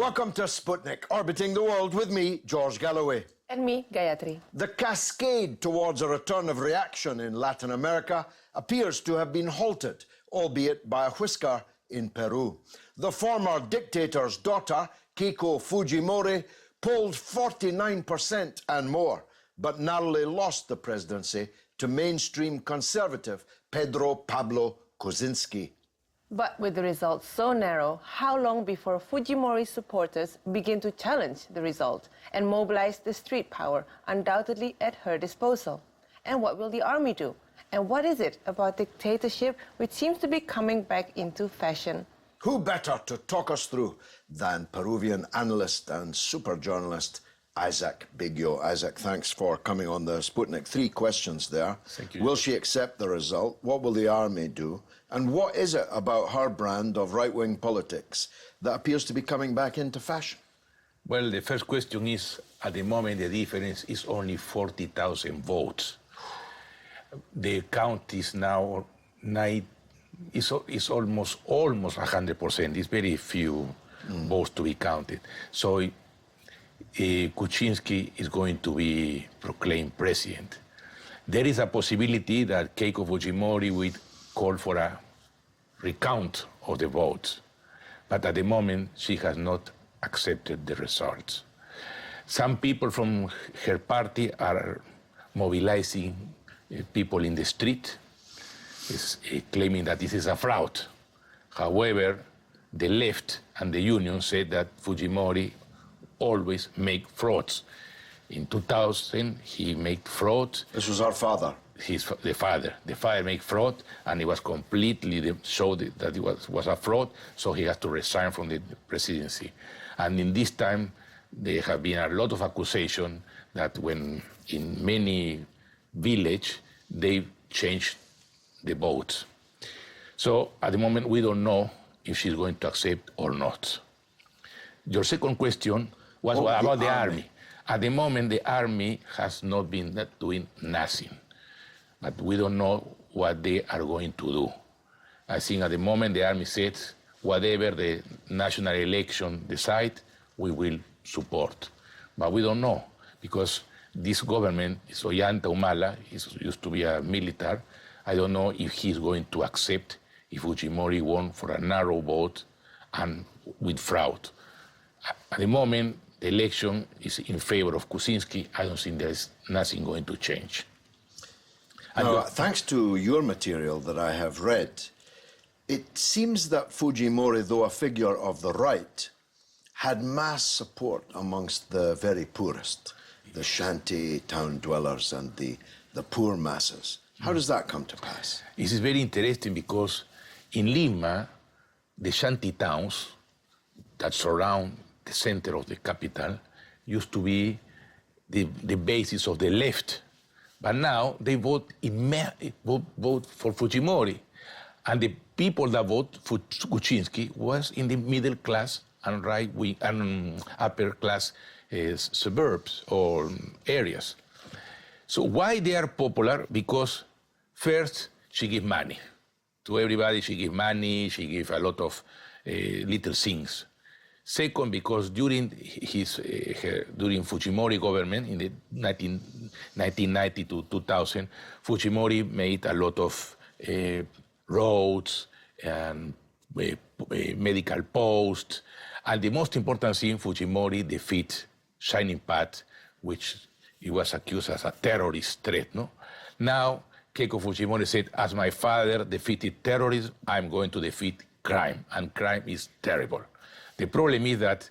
Welcome to Sputnik, orbiting the world with me, George Galloway. And me, Gayatri. The cascade towards a return of reaction in Latin America appears to have been halted, albeit by a whisker in Peru. The former dictator's daughter, Keiko Fujimori, polled 49% and more, but narrowly lost the presidency to mainstream conservative Pedro Pablo Kuczynski. But with the results so narrow, how long before Fujimori's supporters begin to challenge the result and mobilize the street power undoubtedly at her disposal? And what will the army do? And what is it about dictatorship which seems to be coming back into fashion? Who better to talk us through than Peruvian analyst and super journalist Isaac Bigio. Isaac, thanks for coming on the Sputnik. 3 questions there. Thank you. Will she accept the result? What will the army do? And what is it about her brand of right-wing politics that appears to be coming back into fashion? Well, the first question is, at the moment, the difference is only 40,000 votes. The count is now is almost 100%. It's very few votes to be counted. So Kuczynski is going to be proclaimed president. There is a possibility that Keiko Fujimori will call for a recount of the votes, but at the moment she has not accepted the results. Some people from her party are mobilizing people in the street, claiming that this is a fraud. However, the left and the union said that Fujimori always make frauds. In 2000, he made fraud. This was our father. The father made fraud, and it was completely showed that it was a fraud, so he has to resign from the presidency. And in this time, there have been a lot of accusation that when in many villages, they changed the votes. So at the moment, we don't know if she's going to accept or not. Your second question was about the army. At the moment, the army has not been doing nothing, but we don't know what they are going to do. I think at the moment, the army says, whatever the national election decide, we will support. But we don't know, because this government, Ollanta Humala, used to be a military. I don't know if he's going to accept if Fujimori won for a narrow vote and with fraud. At the moment, the election is in favor of Kuczynski. I don't think there's nothing going to change. Now, thanks to your material that I have read, it seems that Fujimori, though a figure of the right, had mass support amongst the very poorest, the shanty town dwellers and the poor masses. How does that come to pass? This is very interesting because in Lima, the shanty towns that surround the center of the capital used to be the basis of the left. But now they vote for Fujimori. And the people that vote for Kuczynski was in the middle class and right wing and upper class suburbs or areas. So why they are popular? Because first, she gives money. To everybody, she gives money, she gives a lot of little things. Second, because during Fujimori government in the 1990 to 2000, Fujimori made a lot of roads and medical posts. And the most important thing, Fujimori defeat Shining Path, which he was accused as a terrorist threat. No? Now, Keiko Fujimori said, as my father defeated terrorism, I'm going to defeat crime. And crime is terrible. The problem is that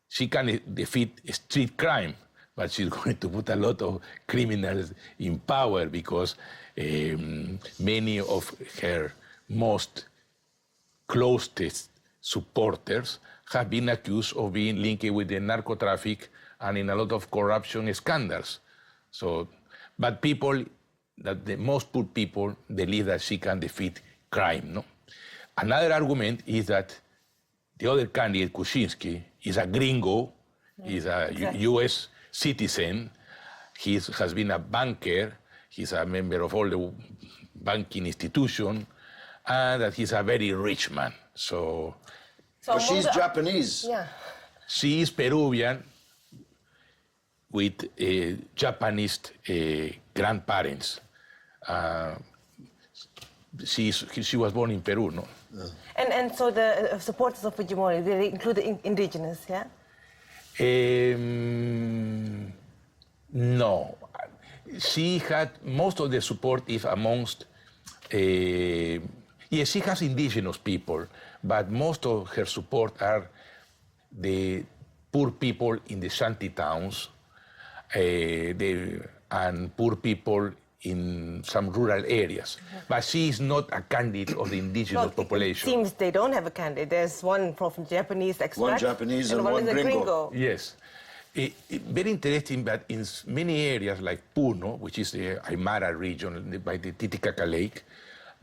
she can defeat street crime, but she's going to put a lot of criminals in power because many of her most closest supporters have been accused of being linked with the narco traffic and in a lot of corruption scandals. So, but people, the most poor people, believe that she can defeat crime. No? Another argument is that the other candidate, Kuczynski, is a gringo, is a U.S. citizen. He has been a banker. He's a member of all the banking institutions, and that he's a very rich man. So but she's Japanese. Yeah. She is Peruvian with Japanese grandparents. She was born in Peru, no? And so the supporters of Fujimori, they include the indigenous, yeah? No. She had most of the support is amongst, yes, she has indigenous people, but most of her support are the poor people in the shanty towns and poor people in some rural areas. But she is not a candidate of the indigenous population. It seems they don't have a candidate. There's one from Japanese extract. One Japanese and one gringo. Yes. Very interesting, but in many areas like Puno, which is the Aymara region by the Titicaca Lake,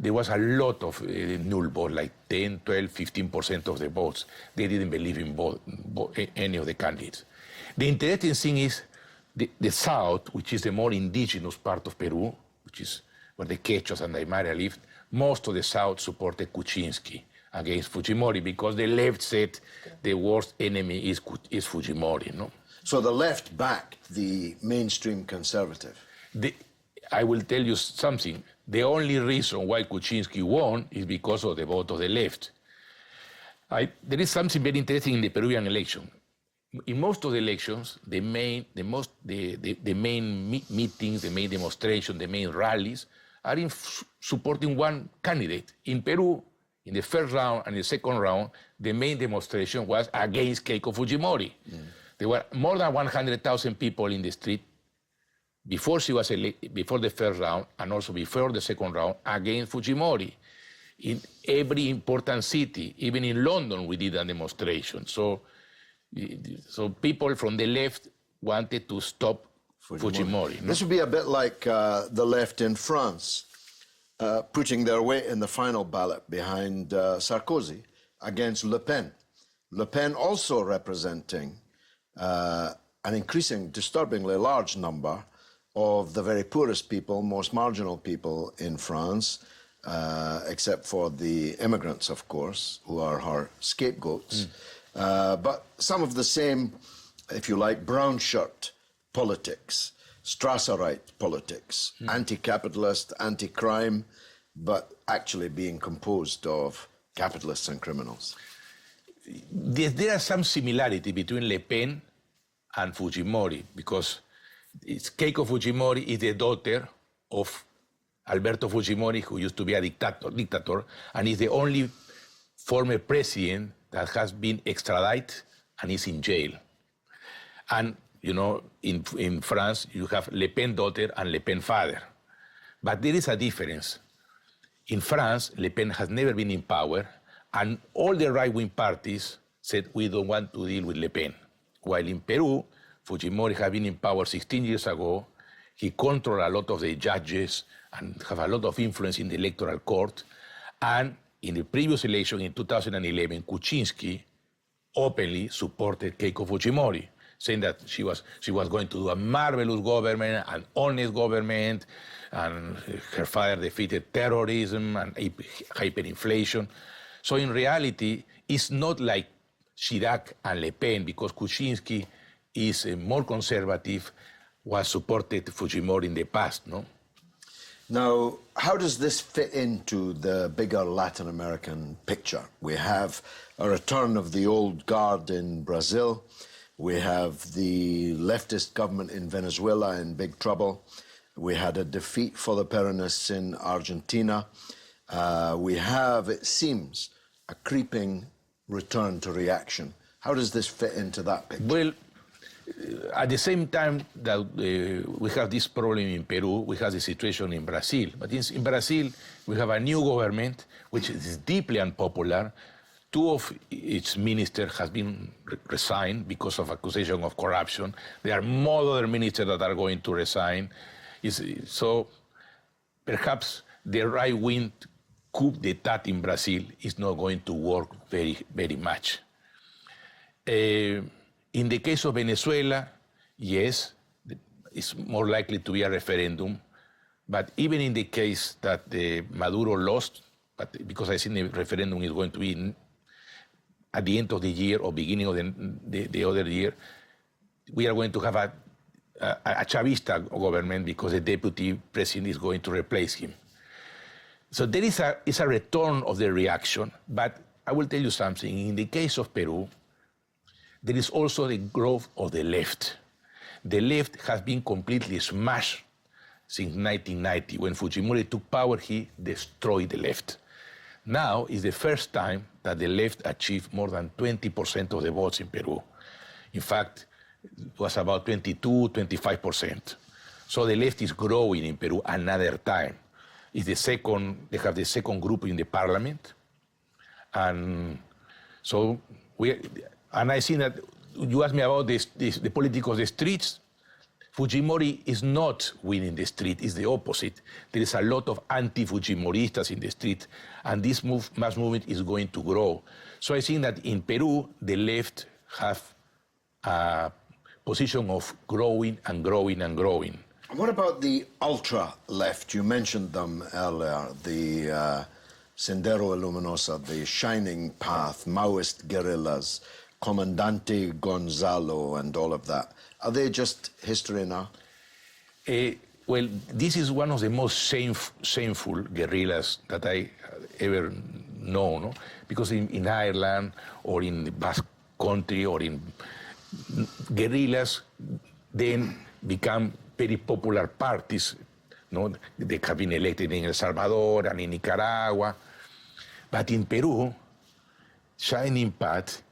there was a lot of null votes, like 10, 12, 15% of the votes. They didn't believe in any of the candidates. The interesting thing is the south, which is the more indigenous part of Peru, which is where the Quechuas and the Aymara lived, most of the south supported Kuczynski against Fujimori because the left said the worst enemy is Fujimori, no? So the left backed the mainstream conservative. I will tell you something. The only reason why Kuczynski won is because of the vote of the left. There is something very interesting in the Peruvian election. In most of the elections, the main meetings, the main demonstrations, the main rallies are in supporting one candidate. In Peru, in the first round and the second round, the main demonstration was against Keiko Fujimori. There were more than 100,000 people in the street before she was before the first round and also before the second round against Fujimori. In every important city, even in London, we did a demonstration. So people from the left wanted to stop Fujimori. No? This would be a bit like the left in France, putting their weight in the final ballot behind Sarkozy against Le Pen. Le Pen also representing an increasing, disturbingly large number of the very poorest people, most marginal people in France, except for the immigrants, of course, who are her scapegoats. But some of the same, if you like, brown shirt politics, Strasserite politics, anti-capitalist, anti-crime, but actually being composed of capitalists and criminals. There are some similarity between Le Pen and Fujimori, because Keiko Fujimori is the daughter of Alberto Fujimori, who used to be a dictator, and is the only former president that has been extradited and is in jail. And, you know, in France, you have Le Pen daughter and Le Pen father. But there is a difference. In France, Le Pen has never been in power, and all the right-wing parties said, we don't want to deal with Le Pen. While in Peru, Fujimori had been in power 16 years ago. He controlled a lot of the judges and have a lot of influence in the electoral court. And in the previous election in 2011, Kuczynski openly supported Keiko Fujimori, saying that she was going to do a marvelous government, an honest government, and her father defeated terrorism and hyperinflation. So in reality, it's not like Chirac and Le Pen, because Kuczynski is more conservative, was supported Fujimori in the past, no? Now, how does this fit into the bigger Latin American picture? We have a return of the old guard in Brazil. We have the leftist government in Venezuela in big trouble. We had a defeat for the Peronists in Argentina. We have, it seems, a creeping return to reaction. How does this fit into that picture? Well, at the same time that we have this problem in Peru, we have the situation in Brazil. But in Brazil, we have a new government, which is deeply unpopular. Two of its ministers have been resigned because of accusation of corruption. There are more other ministers that are going to resign. So perhaps the right-wing coup d'etat in Brazil is not going to work very, very much. In the case of Venezuela, yes, it's more likely to be a referendum. But even in the case that Maduro lost, but because I think the referendum is going to be at the end of the year or beginning of the other year, we are going to have a Chavista government because the deputy president is going to replace him. So there is a return of the reaction, but I will tell you something. In the case of Peru, there is also the growth of the left. The left has been completely smashed since 1990. When Fujimori took power, he destroyed the left. Now is the first time that the left achieved more than 20% of the votes in Peru. In fact, it was about 22, 25%. So the left is growing in Peru another time. It's they have the second group in the parliament. And so I think that you asked me about the politics of the streets. Fujimori is not winning the street, it's the opposite. There is a lot of anti-Fujimoristas in the street, and this mass movement is going to grow. So I think that in Peru, the left have a position of growing and growing and growing. What about the ultra-left? You mentioned them earlier, the Sendero Luminosa, the Shining Path, Maoist guerrillas, Comandante Gonzalo and all of that. Are they just history now? Well, this is one of the most shameful guerrillas that I ever know, no? Because in Ireland or in the Basque Country or in guerrillas then become very popular parties, no? They have been elected in El Salvador and in Nicaragua. But in Peru, Shining Path,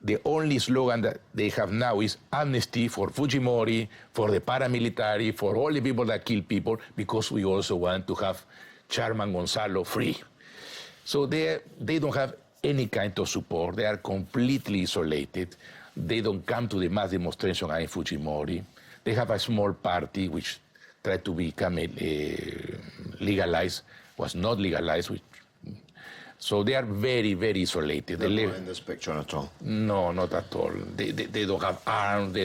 the only slogan that they have now is amnesty for Fujimori, for the paramilitary, for all the people that kill people, because we also want to have Chairman Gonzalo free. So they don't have any kind of support. They are completely isolated. They don't come to the mass demonstration against Fujimori. They have a small party which tried to become legalized, was not legalized. So they are very, very isolated. They're not in this picture at all? No, not at all. They don't have arms, they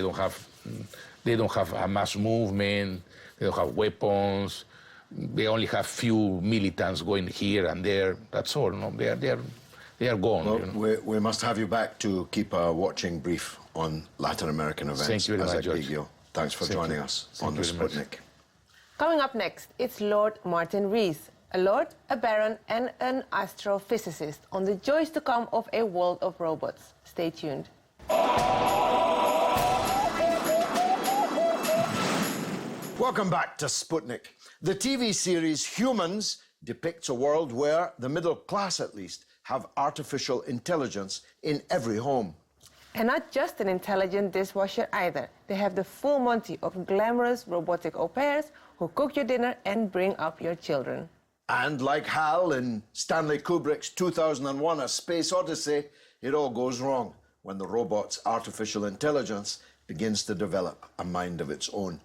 don't have a mass movement, they don't have weapons. They only have few militants going here and there. That's all. No, they are gone. Well, you know? we must have you back to keep a watching brief on Latin American events. Thank you very much, Isaac George. Bigio, thanks for joining us on the Sputnik. Coming up next, it's Lord Martin Rees, a lord, a baron, and an astrophysicist on the joys to come of a world of robots. Stay tuned. Welcome back to Sputnik. The TV series Humans depicts a world where the middle class, at least, have artificial intelligence in every home. And not just an intelligent dishwasher either. They have the full Monty of glamorous robotic au pairs who cook your dinner and bring up your children. And like Hal in Stanley Kubrick's 2001 A Space Odyssey, it all goes wrong when the robot's artificial intelligence begins to develop a mind of its own.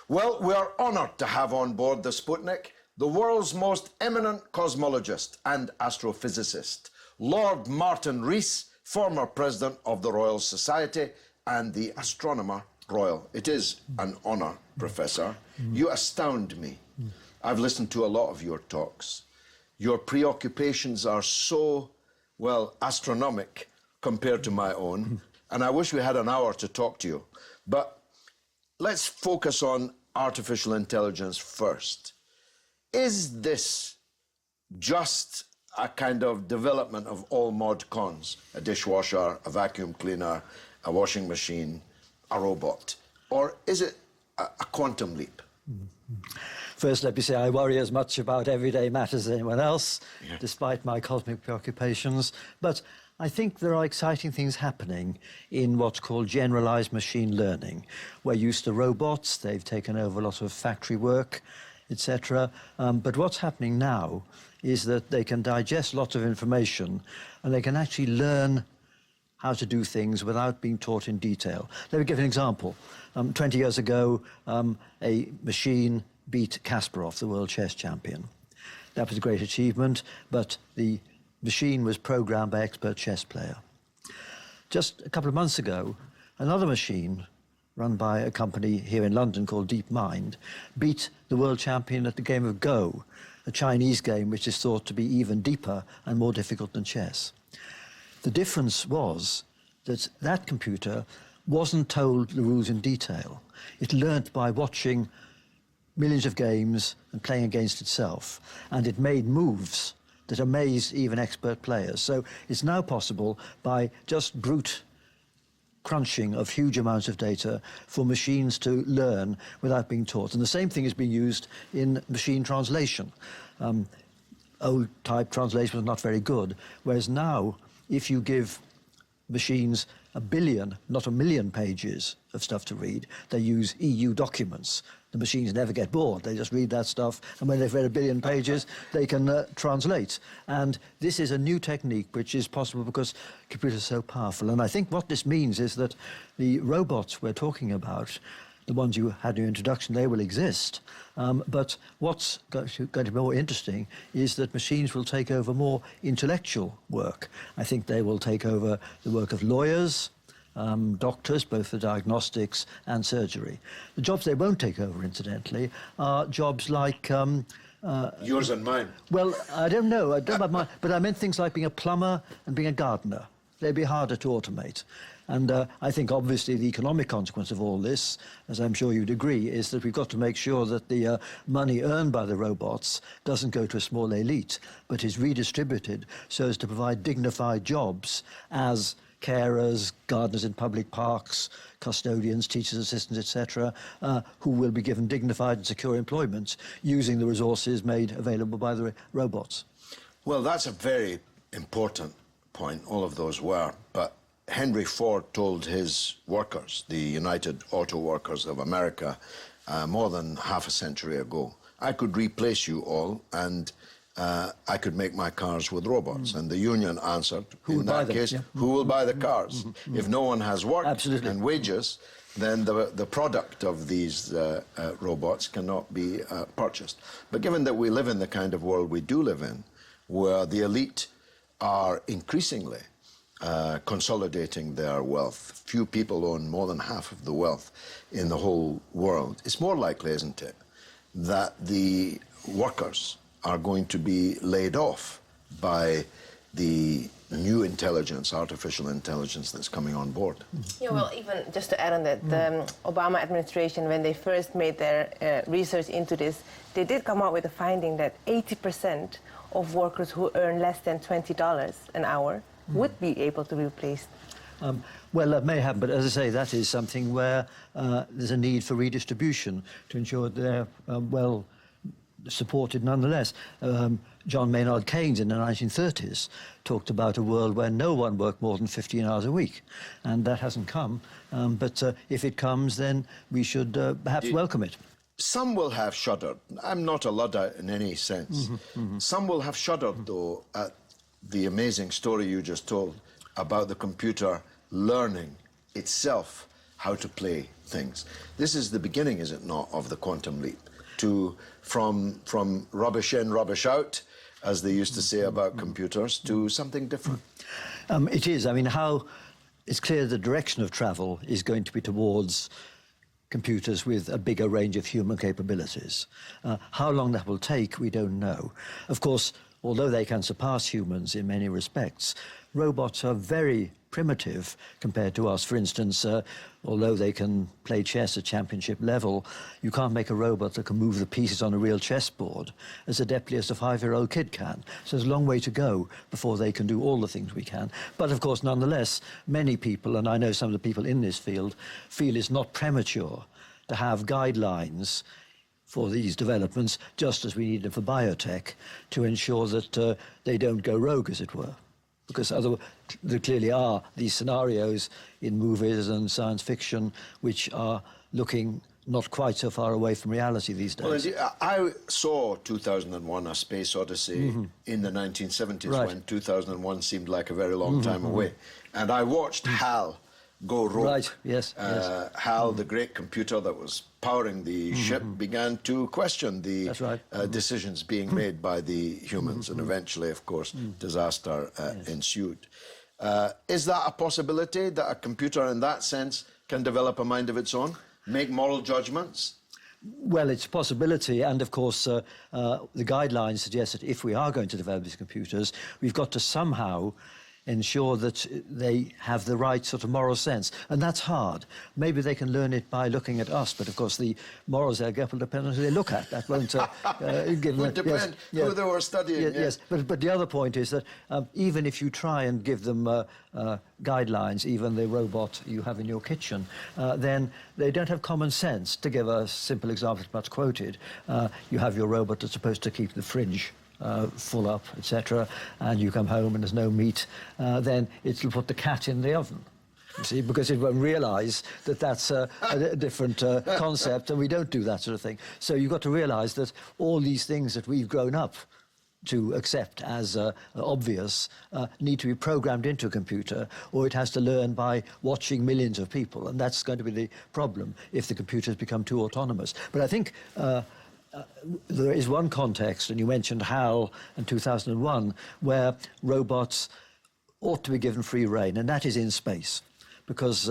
Well, we are honored to have on board the Sputnik the world's most eminent cosmologist and astrophysicist, Lord Martin Rees, former president of the Royal Society and the Astronomer Royal. It is an honor, Professor. You astound me. I've listened to a lot of your talks. Your preoccupations are so, well, astronomic compared to my own, and I wish we had an hour to talk to you. But let's focus on artificial intelligence first. Is this just a kind of development of all mod cons? A dishwasher, a vacuum cleaner, a washing machine, a robot? Or is it a quantum leap? First, let me say I worry as much about everyday matters as anyone else, despite my cosmic preoccupations. But I think there are exciting things happening in what's called generalized machine learning. We're used to robots, they've taken over a lot of factory work, etc. But what's happening now is that they can digest lots of information and they can actually learn how to do things without being taught in detail. Let me give an example. 20 years ago, a machine beat Kasparov, the world chess champion. That was a great achievement, but the machine was programmed by an expert chess player. Just a couple of months ago, another machine run by a company here in London called DeepMind beat the world champion at the game of Go, a Chinese game which is thought to be even deeper and more difficult than chess. The difference was that that computer wasn't told the rules in detail. It learnt by watching millions of games and playing against itself, and it made moves that amazed even expert players. So it's now possible, by just brute crunching of huge amounts of data, for machines to learn without being taught. And the same thing is being used in machine translation. Old type translation was not very good, whereas now, if you give machines 1 billion, not 1 million pages of stuff to read, they use EU documents. The machines never get bored. They just read that stuff, and when they've read 1 billion pages, they can translate. And this is a new technique which is possible because computers are so powerful. And I think what this means is that the robots we're talking about, the ones you had in your introduction, they will exist. But what's going to be more interesting is that machines will take over more intellectual work. I think they will take over the work of lawyers, doctors, both for diagnostics and surgery. The jobs they won't take over, incidentally, are jobs like... yours and mine. Well, I don't know about mine, but I meant things like being a plumber and being a gardener. They'd be harder to automate. And I think, obviously, the economic consequence of all this, as I'm sure you'd agree, is that we've got to make sure that the money earned by the robots doesn't go to a small elite, but is redistributed so as to provide dignified jobs as carers, gardeners in public parks, custodians, teachers' assistants, etc., who will be given dignified and secure employment using the resources made available by the robots. Well, that's a very important point, all of those were, but Henry Ford told his workers, the United Auto Workers of America, more than half a century ago, I could replace you all and I could make my cars with robots. And the union answered, in that case, who will buy the cars? If no one has work and wages, then the product of these robots cannot be purchased. But given that we live in the kind of world we do live in, where the elite are increasingly consolidating their wealth. Few people own more than half of the wealth in the whole world. It's more likely, isn't it, that the workers are going to be laid off by the new intelligence, artificial intelligence that's coming on board. Yeah, well, even just to add on that, the Obama administration, when they first made their research into this, they did come out with a finding that 80% of workers who earn less than $20 an hour would be able to be replaced. Well, that may happen, but as I say, that is something where there's a need for redistribution to ensure they're well supported nonetheless. John Maynard Keynes in the 1930s talked about a world where no one worked more than 15 hours a week, and that hasn't come. But if it comes, then we should perhaps welcome it. Some will have shuddered. I'm not a Luddite in any sense. Some will have shuddered, though, at the amazing story you just told about the computer learning itself how to play things. This is the beginning, is it not, of the quantum leap, from rubbish in, rubbish out, as they used to say about computers, to something different. It is. I mean, it's clear the direction of travel is going to be towards computers with a bigger range of human capabilities. How long that will take, we don't know. Of course, although they can surpass humans in many respects, robots are very primitive compared to us. For instance, although they can play chess at championship level, you can't make a robot that can move the pieces on a real chessboard as adeptly as a 5-year-old kid can. So there's a long way to go before they can do all the things we can. But of course, nonetheless, many people, and I know some of the people in this field, feel it's not premature to have guidelines for these developments, just as we need them for biotech, to ensure that they don't go rogue, as it were. Because there clearly are these scenarios in movies and science fiction which are looking not quite so far away from reality these days. Well, I saw 2001, A Space Odyssey, in the 1970s, when 2001 seemed like a very long time away. And I watched HAL go rogue. Right, yes. HAL, the great computer that was powering the ship, began to question the decisions being made by the humans, and eventually, of course, disaster ensued. Is that a possibility, that a computer in that sense can develop a mind of its own, make moral judgments? Well, it's a possibility, and of course the guidelines suggest that if we are going to develop these computers, we've got to somehow ensure that they have the right sort of moral sense. And that's hard. Maybe they can learn it by looking at us, but of course the morals they'll get will depend on who they look at. That won't give them... Would depend who they were studying. Yes, but the other point is that even if you try and give them guidelines, even the robot you have in your kitchen, then they don't have common sense. To give a simple example, it's much quoted, you have your robot that's supposed to keep the fridge full up, etc., and you come home and there's no meat, then it'll put the cat in the oven. You see, because it won't realise that that's a different concept, and we don't do that sort of thing. So you've got to realise that all these things that we've grown up to accept as obvious need to be programmed into a computer, or it has to learn by watching millions of people, and that's going to be the problem if the computers become too autonomous. But I think there is one context, and you mentioned HAL in 2001, where robots ought to be given free rein, and that is in space. Because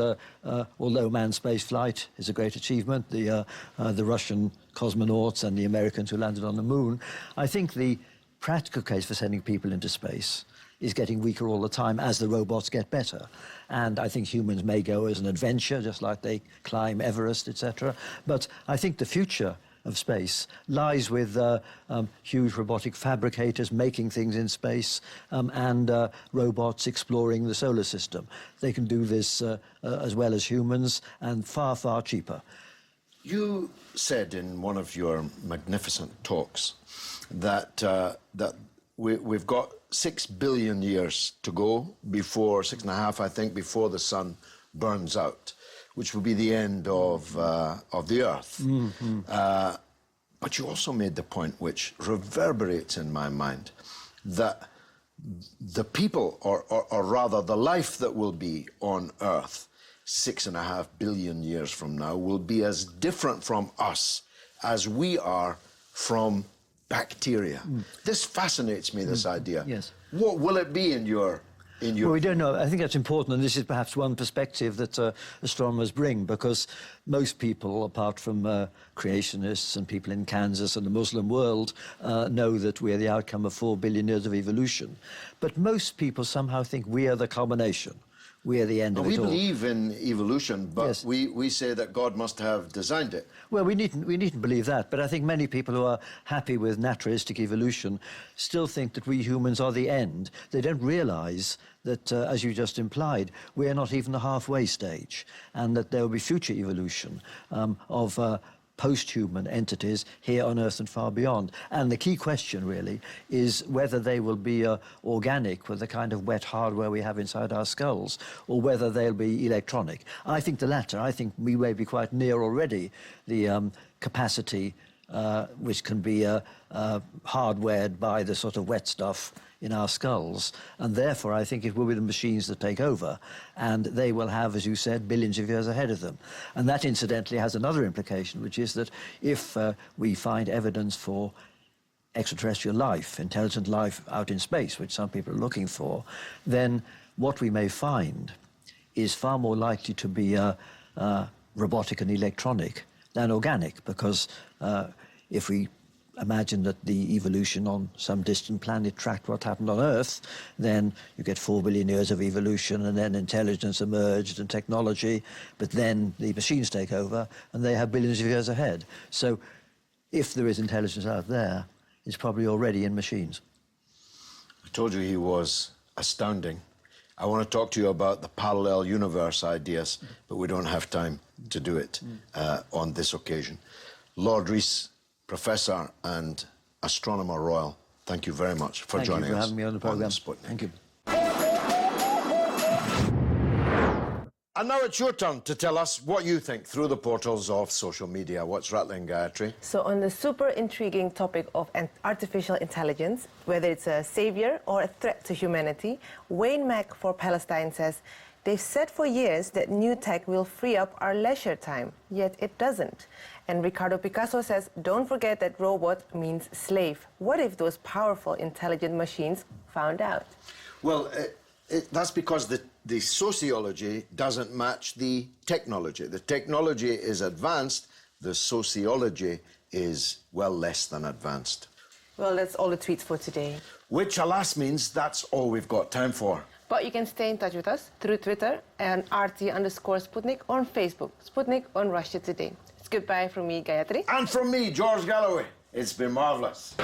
although manned space flight is a great achievement, the Russian cosmonauts and the Americans who landed on the moon, I think the practical case for sending people into space is getting weaker all the time as the robots get better. And I think humans may go as an adventure, just like they climb Everest, etc. But I think the future of space lies with huge robotic fabricators making things in space and robots exploring the solar system. They can do this as well as humans and far, far cheaper. You said in one of your magnificent talks that we've got 6 billion years to go before, 6.5, I think, before the sun burns out, which will be the end of the Earth. Mm-hmm. But you also made the point, which reverberates in my mind, that the people, or rather the life that will be on Earth 6.5 billion years from now will be as different from us as we are from bacteria. This fascinates me, this idea. Yes. What will it be in your... Well, we don't know. I think that's important, and this is perhaps one perspective that astronomers bring, because most people, apart from creationists and people in Kansas and the Muslim world, know that we're the outcome of 4 billion years of evolution. But most people somehow think we are the culmination. We are the end of it all. We believe in evolution, but yes. we say that God must have designed it. Well, we needn't believe that, but I think many people who are happy with naturalistic evolution still think that we humans are the end. They don't realise that, as you just implied, we're not even the halfway stage, and that there will be future evolution of post-human entities here on Earth and far beyond. And the key question, really, is whether they will be organic with the kind of wet hardware we have inside our skulls, or whether they'll be electronic. I think the latter. I think we may be quite near already the capacity which can be hardwired by the sort of wet stuff in our skulls, and therefore I think it will be the machines that take over, and they will have, as you said, billions of years ahead of them. And that incidentally has another implication, which is that if we find evidence for extraterrestrial life, intelligent life out in space, which some people are looking for, then what we may find is far more likely to be robotic and electronic than organic, because if we imagine that the evolution on some distant planet tracked what happened on Earth, then you get 4 billion years of evolution, and then intelligence emerged and technology, but then the machines take over and they have billions of years ahead. So if there is intelligence out there, it's probably already in machines. I told you he was astounding. I want to talk to you about the parallel universe ideas, but we don't have time to do it on this occasion. Lord Rees, Professor and Astronomer Royal, thank you very much for joining us. Thank you for having me on the programme. Sputnik. Thank you. And now it's your turn to tell us what you think through the portals of social media. What's rattling, Gayatri? So on the super intriguing topic of artificial intelligence, whether it's a savior or a threat to humanity, Wayne Mack for Palestine says, they've said for years that new tech will free up our leisure time, yet it doesn't. And Ricardo Picasso says, don't forget that robot means slave. What if those powerful, intelligent machines found out? Well, that's because the sociology doesn't match the technology. The technology is advanced, the sociology is, well, less than advanced. Well, that's all the tweets for today. Which, alas, means that's all we've got time for. But you can stay in touch with us through Twitter and RT_Sputnik or on Facebook, Sputnik on Russia Today. It's goodbye from me, Gayatri. And from me, George Galloway. It's been marvelous.